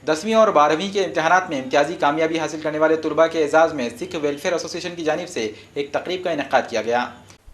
10वीं और 12वीं के इम्तहानात में इम्तियाजी कामयाबी हासिल करने वाले तलबा के एजाज़ में सिख वेलफेयर एसोसिएशन की जानिब से एक तकरीब का इनेकाद किया गया।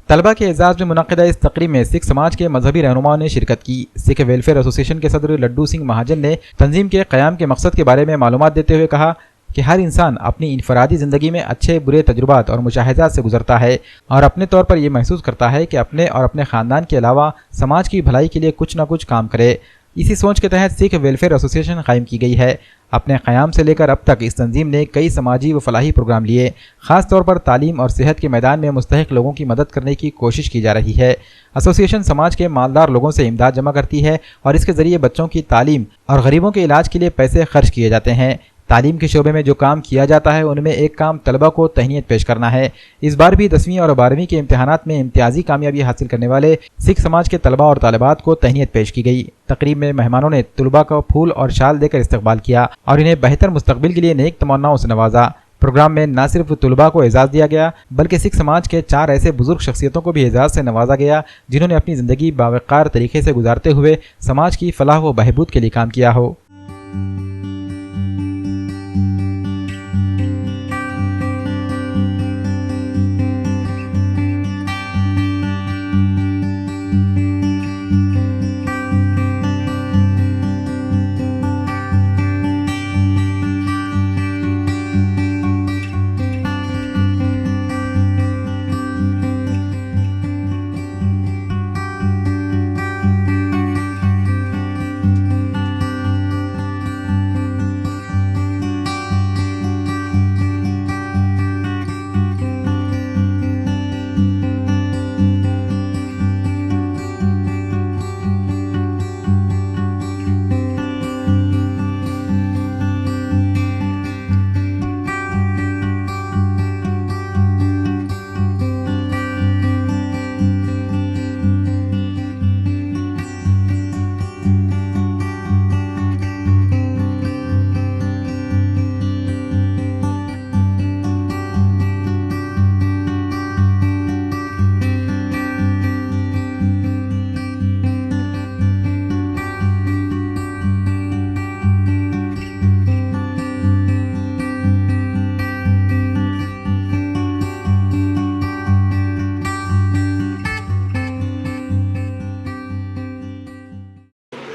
तलबा के एजाज़ में मुनक़िदा इस तकरीब में सिख समाज के मजहबी रहनुमाओं ने शिरकत की। सिख वेलफेयर एसोसिएशन के सदर लड्डू सिंह महाजन ने तंजीम के क़याम के मकसद के बारे में मालूमात देते हुए कहा कि हर इंसान अपनी इनफरादी ज़िंदगी में अच्छे बुरे तजुर्बात और मुशाहिदात से गुजरता है और अपने तौर पर यह महसूस करता है कि अपने और अपने ख़ानदान के अलावा समाज की भलाई के लिए कुछ न कुछ काम करे। इसी सोच के तहत सिख वेलफेयर एसोसिएशन कायम की गई है। अपने क़याम से लेकर अब तक इस तंजीम ने कई समाजी व फलाही प्रोग्राम लिए। ख़ास तौर पर तालीम और सेहत के मैदान में मुस्तहिक लोगों की मदद करने की कोशिश की जा रही है। एसोसिएशन समाज के मालदार लोगों से इमदाद जमा करती है और इसके ज़रिए बच्चों की तालीम और गरीबों के इलाज के लिए पैसे खर्च किए जाते हैं। तालीम के शोबे में जो काम किया जाता है उनमें एक काम तलबा को तहनीत पेश करना है। इस बार भी 10वीं और 12वीं के इम्तहानात में इम्तियाजी कामयाबी हासिल करने वाले सिख समाज के तलबा और तालिबात को तहनीत पेश की गई। तकरीब में मेहमानों ने तलबा को फूल और शाल देकर इस्तकबाल किया और इन्हें बेहतर मुस्तकबिल के लिए नेक तमन्नाओं से नवाजा। प्रोग्राम में न सिर्फ तलबा को एजाज़ दिया गया बल्कि सिख समाज के 4 ऐसे बुजुर्ग शख्सियतों को भी एजाज़ से नवाजा गया जिन्होंने अपनी ज़िंदगी बावकार तरीके से गुजारते हुए समाज की फलाह व बहबूद के लिए काम किया हो।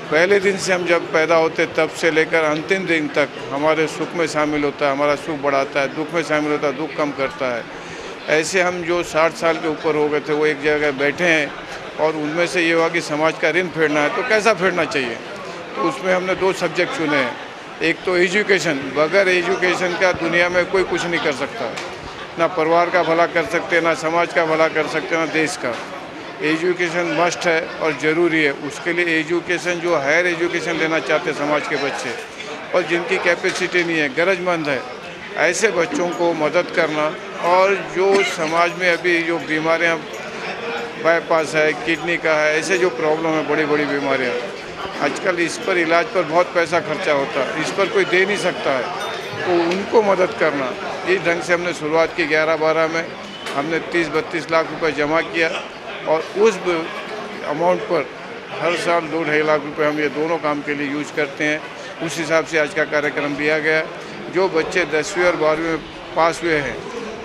पहले दिन से हम जब पैदा होते तब से लेकर अंतिम दिन तक हमारे सुख में शामिल होता है, हमारा सुख बढ़ाता है, दुख में शामिल होता है, दुख कम करता है। ऐसे हम जो 60 साल के ऊपर हो गए थे वो एक जगह बैठे हैं और उनमें से ये हुआ कि समाज का ऋण फेरना है तो कैसा फेरना चाहिए। तो उसमें हमने 2 सब्जेक्ट चुने हैं। एक तो एजुकेशन, बगैर एजुकेशन का दुनिया में कोई कुछ नहीं कर सकता, ना परिवार का भला कर सकते, ना समाज का भला कर सकते, ना देश का। एजुकेशन मस्ट है और ज़रूरी है। उसके लिए एजुकेशन जो हायर एजुकेशन लेना चाहते समाज के बच्चे और जिनकी कैपेसिटी नहीं है, गरजमंद है, ऐसे बच्चों को मदद करना। और जो समाज में अभी जो बीमारियां बाईपास है, किडनी का है, ऐसे जो प्रॉब्लम है, बड़ी बड़ी बीमारियां, आजकल इस पर इलाज पर बहुत पैसा खर्चा होता है, इस पर कोई दे नहीं सकता है, तो उनको मदद करना। इस ढंग से हमने शुरुआत की। 11-12 में हमने 30-32 लाख रुपये जमा किया और उस अमाउंट पर हर साल 2-2.5 लाख रुपए हम ये दोनों काम के लिए यूज करते हैं। उस हिसाब से आज का कार्यक्रम दिया गया। जो बच्चे 10वीं और 12वीं में पास हुए हैं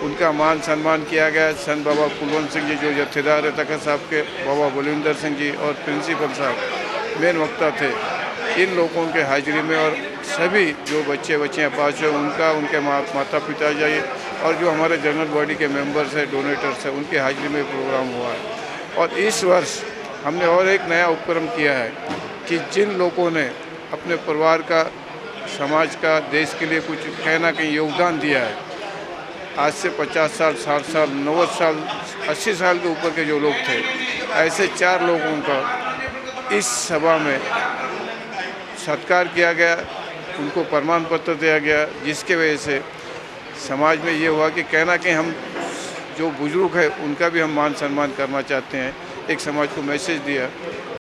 उनका मान सम्मान किया गया। संत बाबा कुलवंत सिंह जी जो जत्थेदार है तखत साहब के, बाबा बलविंदर सिंह जी और प्रिंसिपल साहब मेन वक्ता थे। इन लोगों के हाजिरी में और सभी जो बच्चियाँ पास हुए उनका, उनके माता पिता जाइए और जो हमारे जनरल बॉडी के मेंबर्स हैं, डोनेटर्स हैं, उनकी हाजिरी में प्रोग्राम हुआ है। और इस वर्ष हमने और एक नया उपक्रम किया है कि जिन लोगों ने अपने परिवार का, समाज का, देश के लिए कुछ कहीं ना कहीं योगदान दिया है, आज से 50 साल, 60 साल, 90 साल, 80 साल के ऊपर के जो लोग थे, ऐसे 4 लोगों का इस सभा में सत्कार किया गया, उनको प्रमाण पत्र दिया गया, जिसके वजह से समाज में ये हुआ कि कहीं ना कहीं हम जो बुजुर्ग है उनका भी हम मान सम्मान करना चाहते हैं। एक समाज को मैसेज दिया।